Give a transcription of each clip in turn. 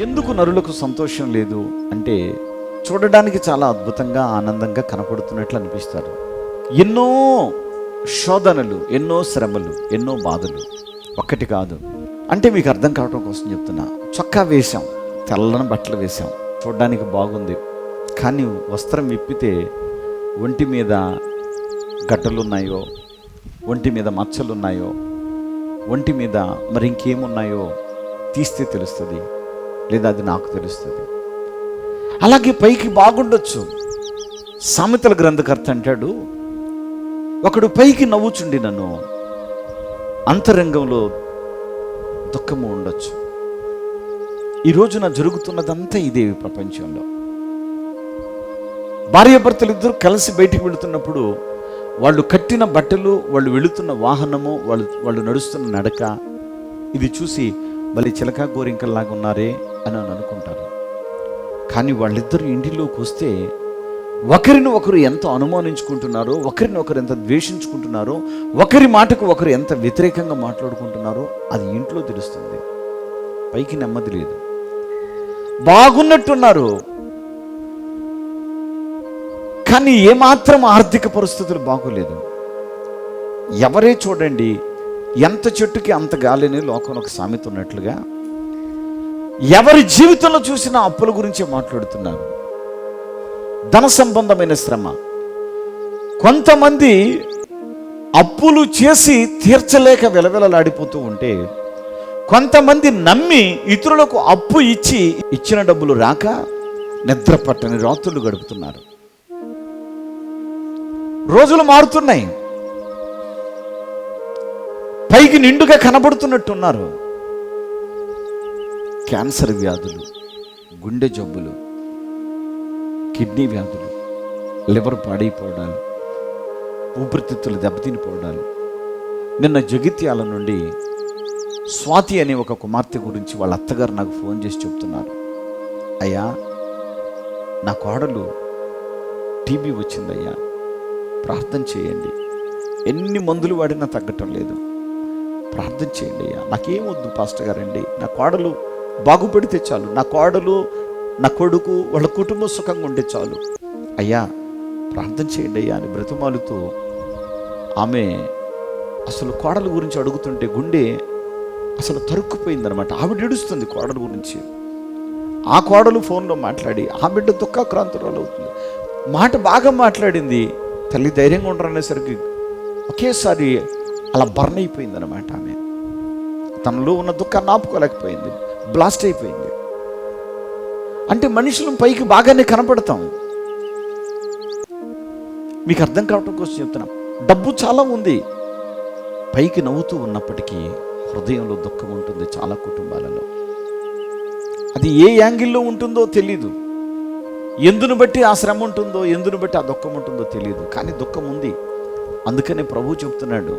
ఎందుకు నరులకు సంతోషం లేదు అంటే, చూడడానికి చాలా అద్భుతంగా ఆనందంగా కనపడుతున్నట్లు అనిపిస్తారు. ఎన్నో శోధనలు, ఎన్నో శ్రమలు, ఎన్నో బాధలు, ఒక్కటి కాదు. అంటే మీకు అర్థం కావడం కోసం చెప్తున్నా. చొక్కా వేశాం, తెల్లని బట్టలు వేశాం, చూడడానికి బాగుంది. కానీ వస్త్రం విప్పితే ఒంటి మీద గడ్డలున్నాయో, ఒంటి మీద మచ్చలున్నాయో, ఒంటి మీద మరి ఇంకేమున్నాయో తీస్తే తెలుస్తుంది, లేదా అది నాకు తెలుస్తుంది. అలాగే పైకి బాగుండొచ్చు. సామెతల గ్రంథకర్త అంటాడు, ఒకడు పైకి నవ్వుచుండి నన్ను అంతరంగంలో దుఃఖము ఉండొచ్చు. ఈ రోజున జరుగుతున్నదంతా ఇదే ప్రపంచంలో. భార్యాభర్తలు ఇద్దరు కలిసి బయటికి వెళుతున్నప్పుడు వాళ్ళు కట్టిన బట్టలు, వాళ్ళు వెళుతున్న వాహనము, వాళ్ళు నడుస్తున్న నడక, ఇది చూసి భలే చిలక గోరింకల్లాగా ఉన్నారే అని అనుకుంటారు. కానీ వాళ్ళిద్దరు ఇంటిలోకి వస్తే ఒకరిని ఒకరు ఎంత అనుమానించుకుంటున్నారో, ఒకరిని ఒకరు ఎంత ద్వేషించుకుంటున్నారో, ఒకరి మాటకు ఒకరు ఎంత వ్యతిరేకంగా మాట్లాడుకుంటున్నారో అది ఇంట్లో తెలుస్తుంది. పైకి నెమ్మది లేదు. బాగున్నట్టున్నారు, కానీ ఏమాత్రం ఆర్థిక పరిస్థితులు బాగోలేదు. ఎవరే చూడండి, ఎంత చెట్టుకి అంత గాలిని లోకంలో ఒక సామెత ఉన్నట్లుగా ఎవరి జీవితంలో చూసినా అప్పుల గురించే మాట్లాడుతున్నారు. ధన సంబంధమైన శ్రమ. కొంతమంది అప్పులు చేసి తీర్చలేక వెలవెలలాడిపోతూ ఉంటే, కొంతమంది నమ్మి ఇతరులకు అప్పు ఇచ్చి ఇచ్చిన డబ్బులు రాక నిద్ర పట్టని రాత్రులు గడుపుతున్నారు. రోజులు మారుతున్నాయి. పైకి నిండుగా కనబడుతున్నట్టున్నారు. క్యాన్సర్ వ్యాధులు, గుండె జబ్బులు, కిడ్నీ వ్యాధులు, లివర్ పాడైపోవడాలు, ఊపిరితిత్తులు దెబ్బతినిపోవడాలు. నిన్న జగిత్యాల నుండి స్వాతి అనే ఒక కుమార్తె గురించి వాళ్ళ అత్తగారు నాకు ఫోన్ చేసి చెప్తున్నారు, అయ్యా నా కోడలు టీబీ వచ్చిందయ్యా, ప్రార్థన చేయండి. ఎన్ని మందులు వాడినా తగ్గటం లేదు, ప్రార్థన చేయండి అయ్యా. నాకేం వద్దు పాస్టర్ గారండి, నా కోడలు బాగుపడితే చాలు, నా కోడలు నా కొడుకు వాళ్ళ కుటుంబం సుఖంగా ఉంటే చాలు, అయ్యా ప్రార్థన చేయండి అయ్యా అని బ్రతిమాలుతూ ఆమె అసలు కోడల గురించి అడుగుతుంటే గుండె అసలు తరుక్కుపోయిందనమాట. ఆవిడ ఏడుస్తుంది కోడల గురించి. ఆ కోడలు ఫోన్లో మాట్లాడి ఆ బిడ్డ దుఃఖాక్రాంతురాలు అవుతుంది. మాట బాగా మాట్లాడింది, తల్లి ధైర్యంగా ఉండరనేసరికి ఒకేసారి అలా బర్న్ అయిపోయిందనమాట. ఆమె తనలో ఉన్న దుఃఖాన్ని ఆపుకోలేకపోయింది, బ్లాస్ట్ అయిపోయింది. అంటే మనుషులు పైకి బాగానే కనపడతాం. మీకు అర్థం కావటం కోసం చెప్తున్నాం. డబ్బు చాలా ఉంది, పైకి నవ్వుతూ ఉన్నప్పటికీ హృదయంలో దుఃఖం ఉంటుంది చాలా కుటుంబాలలో. అది ఏ యాంగిల్లో ఉంటుందో తెలీదు, ఎందును బట్టి ఆ శ్రమ ఉంటుందో, ఎందును బట్టి ఆ దుఃఖం ఉంటుందో తెలియదు, కానీ దుఃఖం ఉంది. అందుకనే ప్రభు చెప్తున్నాడు,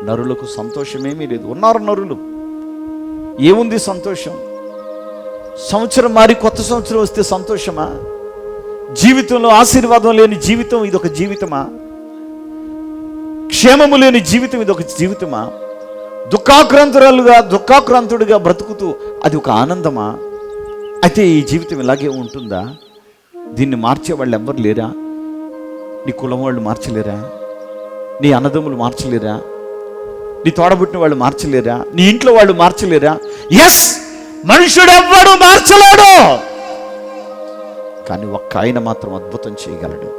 నరులకు సంతోషమేమీ లేదు. ఉన్నారు నరులు, ఏముంది సంతోషం? సంవత్సరం మారి కొత్త సంవత్సరం వస్తే సంతోషమా? జీవితంలో ఆశీర్వాదం లేని జీవితం ఇదొక జీవితమా? క్షేమము లేని జీవితం ఇదొక జీవితమా? దుఃఖాక్రాంతుడిగా బ్రతుకుతూ అది ఒక ఆనందమా? అయితే ఈ జీవితం ఇలాగే ఉంటుందా? దీన్ని మార్చే వాళ్ళు ఎవ్వరు లేరా? నీ కులం వాళ్ళు మార్చలేరా? నీ అన్నదమ్ములు మార్చలేరా? నీ తోడబుట్టిన వాళ్ళు మార్చలేరా? నీ ఇంట్లో వాళ్ళు మార్చలేరా? ఎస్, మనుషుడు ఎవ్వడు మార్చలేడు, కానీ ఒక్క ఆయన మాత్రం అద్భుతం చేయగలడు.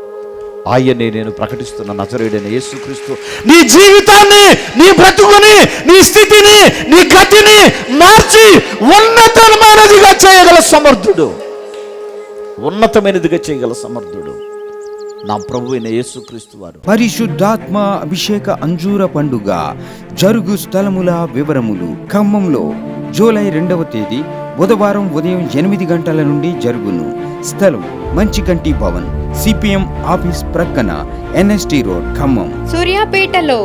ఆయనే నేను ప్రకటిస్తున్న నజరేయుడైన యేసుక్రీస్తు నీ జీవితాన్ని, నీ బ్రతుకుని, నీ స్థితిని, నీ గతిని మార్చి ఉన్నతమైనదిగా చేయగల సమర్థుడు, ఉన్నతమైనదిగా చేయగల సమర్థుడు నా ప్రభు అయిన యేసుక్రీస్తు వారు. పరిశుద్ధాత్మ అభిషేక అంజూర పండుగ జరుగు స్థలముల వివరములు. ఖమ్మంలో జూలై 2వ తేదీ బుధవారం ఉదయం 8 గంటల నుండి జరుగును. స్థలం మంచికంటి భవన్, సిపిఎం ఆఫీస్ ప్రక్కన, ఎన్ఎస్టీ రోడ్, ఖమ్మం. సూర్యాపేటలో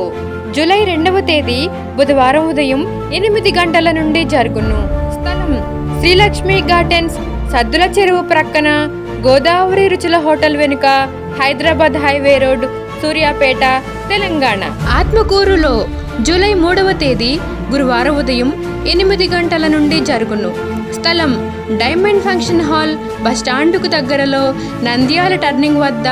జూలై 2వ తేదీ బుధవారం ఉదయం 8 గంటల నుండి జరుగును. స్థలం శ్రీలక్ష్మి గార్డెన్స్, సద్దుల చెరువు ప్రక్కన, గోదావరి రుచుల హోటల్ వెనుక, హైదరాబాద్ హైవే రోడ్, సూర్యాపేట, తెలంగాణ. ఆత్మకూరులో జూలై 3వ తేదీ గురువారం ఉదయం 8 గంటల నుండి జరుగును. స్థలం డైమండ్ ఫంక్షన్ హాల్, బస్టాండుకు దగ్గరలో, నంద్యాల టర్నింగ్ వద్ద,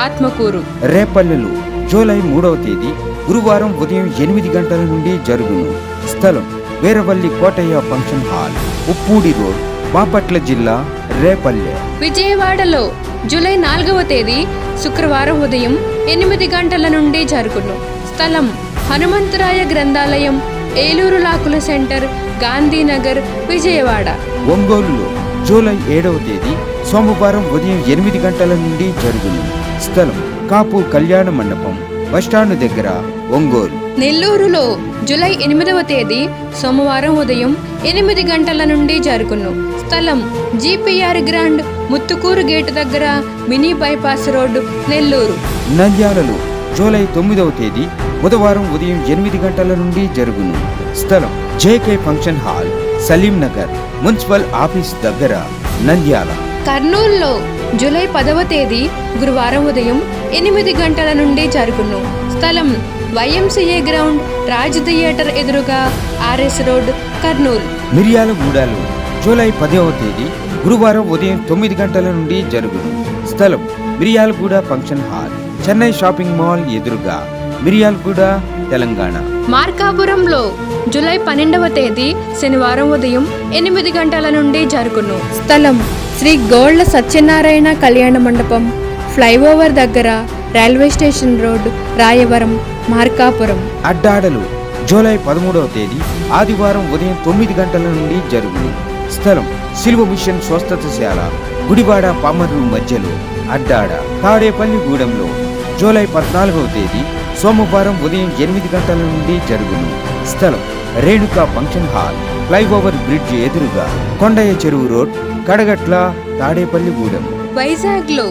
ఆత్మకూరు. రేపల్లెలు జూలై 3వ తేదీ గురువారం ఉదయం 8 గంటల నుండి జరుగును. స్థలం Veeravalli Kotaiah function hall, Uppudi road, Bapatla జిల్లా, రేపల్లె. విజయవాడలో జూలై 4వ తేదీ శుక్రవారం ఉదయం 8 గంటల నుండి జరుగును. స్థలం హనుమంతరాయ గ్రంథాలయం, ఏలూరు లాకుల సెంటర్, గాంధీనగర్, విజయవాడ. ఒంగోలులో జూలై 7వ తేదీ సోమవారం ఉదయం 8 గంటల నుండి జరుగును. స్థలం కాపు కళ్యాణ మండపం, బస్టాండ్ దగ్గర, ఒంగోలు. నెల్లూరులో జూలై 8వ తేదీ సోమవారం ఉదయం 8 గంటల నుండి జరుగును. స్థలం జీపీఆర్ గ్రాండ్, ముత్తుకూరు గేటు దగ్గర, మినీ బైపాస్ రోడ్డు, నెల్లూరు. నంద్యాలలో జూలై 9వ తేదీ బుధవారం ఉదయం 8 గంటల నుండి జరుగును. స్థలం JK function hall, Salim Nagar, municipal office దగ్గర, నంద్యాల. కర్నూలులో జూలై 10వ తేదీ గురువారం ఉదయం 8 గంటల నుండి జరుగును. స్థలం వైఎంసీఏ గ్రౌండ్, రాజ్ థియేటర్ ఎదురుగా, ఆర్ఎస్ రోడ్, కర్నూలు. మిర్యాలగూడలో జూలై 10వ తేదీ గురువారం ఉదయం 9 గంటల నుండి జరుగును. స్థలం Miryalaguda function hall, Chennai shopping mall ఎదురుగా, మిర్యాలగూడ, తెలంగాణ. మార్కాపురంలో జూలై 12వ తేదీ శనివారం ఉదయం 8 గంటల నుండి జరుగును. స్థలం శ్రీ గోళ్ల సత్యనారాయణ కళ్యాణ మండపం, ఫ్లైఓవర్ దగ్గర, railway station road, Rayavaram, Markapuram. అడ్డాడలు జూలై 13వ తేదీ ఆదివారం ఉదయం 9 గంటల నుండి జరుగును. స్థలం సిల్వ మిషన్ స్వస్థతశాల, గుడివాడ పామర్రు మధ్యలో, అడ్డాడ. తాడేపల్లిగూడెంలో జూలై 14వ తేదీ సోమవారం ఉదయం 8 గంటల నుండి జరుగును. స్థలం Renuka function hall, flyover bridge ఎదురుగా, కొండయ్య చెరువు రోడ్, కడగట్ల, తాడేపల్లిగూడెం. వైజాగ్లో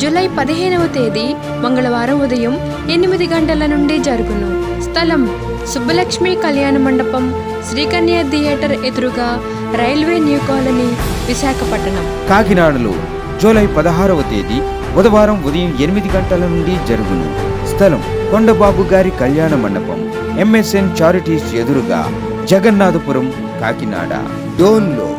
జూలై 15వ తేదీ మంగళవారం ఉదయం 8 గంటల నుండి జరుగును. స్థలం సుబ్బలక్ష్మి కళ్యాణ మండపం, శ్రీకన్య థియేటర్ ఎదురుగా, రైల్వే న్యూ కాలనీ, విశాఖపట్నం. కాకినాడలో జూలై 16వ తేదీ బుధవారం ఉదయం 8 గంటల నుండి జరుగును. స్థలం కొండబాబు గారి కళ్యాణ మండపం, ఎంఎస్ఎన్ చారిటీస్ ఎదురుగా, జగన్నాథపురం, కాకినాడ. డోన్లో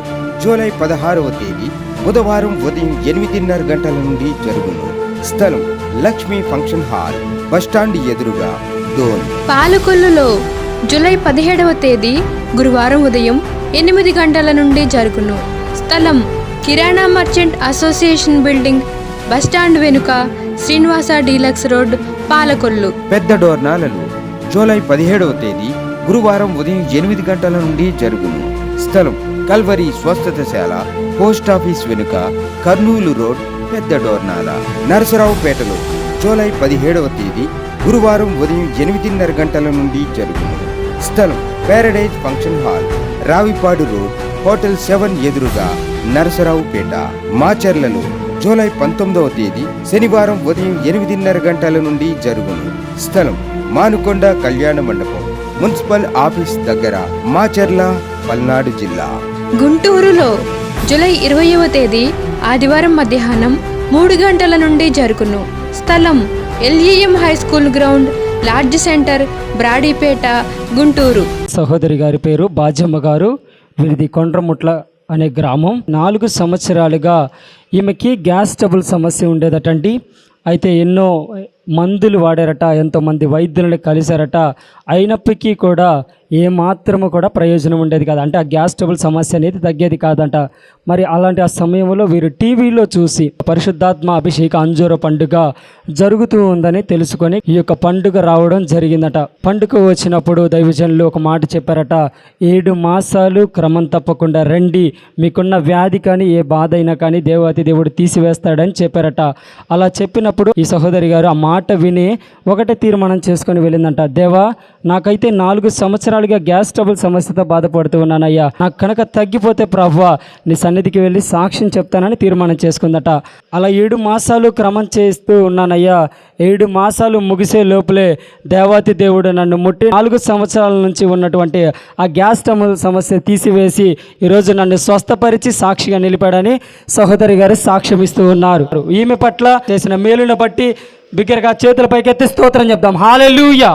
జూలై 16వ తేదీ బుధవారం ఉదయం 8:30 గంటల నుండి జరుగును. స్థలం లక్ష్మీ ఫంక్షన్ హాల్, బస్టాండ్ ఎదురుగా, డోన్. పాలకొల్లులో జూలై 17వ తేదీ గురువారం ఉదయం 8 గంటల నుండి జరుగును. స్థలం కిరాణా మర్చెంట్ అసోసియేషన్ బిల్డింగ్, బస్టాండ్ వెనుక, శ్రీనివాస డీలక్స్ రోడ్, పాలకొల్లు. పెద్ద డోర్నాలలో జూలై 17వ తేదీ గురువారం ఉదయం 8 గంటల నుండి జరుగును. స్థలం కల్వరి స్వస్థతశాల, పోస్టాఫీస్ వెనుక, కర్నూలు రోడ్, పెద్ద డోర్నాల. నరసరావుపేటలో జూలై 17వ తేదీ గురువారం ఉదయం 8:30 గంటల నుండి జరుగును. స్థలం Paradise function hall, Ravipadu road, hotel 7 ఎదురుగా, నరసరావుపేట. మాచర్లలో జూలై 19వ తేదీ శనివారం ఉదయం 8:30 గంటల నుండి జరుగును. స్థలం మానుకొండ కళ్యాణ మండపం, మున్సిపల్ ఆఫీస్ దగ్గర, మాచర్ల, పల్నాడు జిల్లా. గుంటూరులో జూలై 20వ తేదీ ఆదివారం మధ్యాహ్నం 3 గంటల నుండి జరుగును. స్థలం LEM high school ground, LADS centre, Brodipet, Guntur. సహోదరి గారి పేరు బాజమ్మ గారు. వీరిది కొండ్రముట్ల అనే గ్రామం. 4 సంవత్సరాలుగా ఈమెకి గ్యాస్ ట్రబుల్ సమస్య ఉండేదటండి. అయితే ఎన్నో మందులు వాడారట, ఎంతోమంది వైద్యులను కలిశారట. అయినప్పటికీ కూడా ఏమాత్రము కూడా ప్రయోజనం ఉండేది కాదు. అంటే ఆ గ్యాస్ ట్రబుల్ సమస్య అనేది తగ్గేది కాదంట. మరి అలాంటి ఆ సమయంలో వీరు టీవీలో చూసి పరిశుద్ధాత్మ అభిషేక అంజూర పండుగ జరుగుతూ ఉందని తెలుసుకొని ఈ యొక్క పండుగ రావడం జరిగిందట. పండుగ వచ్చినప్పుడు దైవజనులు ఒక మాట చెప్పారట, 7 మాసాలు క్రమం తప్పకుండా రండి, మీకున్న వ్యాధి కానీ ఏ బాధ అయినా కానీ దేవాతి దేవుడు తీసివేస్తాడని చెప్పారట. అలా చెప్పినప్పుడు ఈ సహోదరి గారు ఆ మాట విని ఒకటే తీర్మానం చేసుకొని వెళ్ళిందంట, దేవా నాకైతే 4 సంవత్సరాలుగా గ్యాస్ ట్రబుల్ సమస్యతో బాధపడుతూ ఉన్నానయ్యా, నాకు కనుక తగ్గిపోతే ప్రభువా నీ సన్నిధికి వెళ్ళి సాక్ష్యం చెప్తానని తీర్మానం చేసుకుందట. అలా 7 మాసాలు క్రమం చేస్తూ ఉన్నానయ్యా. 7 మాసాలు ముగిసే లోపలే దేవాతి దేవుడు నన్ను ముట్టి 4 సంవత్సరాల నుంచి ఉన్నటువంటి ఆ గ్యాస్ ట్రబుల్ సమస్య తీసివేసి ఈరోజు నన్ను స్వస్థపరిచి సాక్షిగా నిలిపాడని సహోదరి గారు సాక్ష్యం ఇస్తూ ఉన్నారు. ఈమె పట్ల చేసిన మేలును బట్టి బిగ్గరగా చేతుల పైకెత్తి స్తోత్రం చెప్దాం. హల్లెలూయా.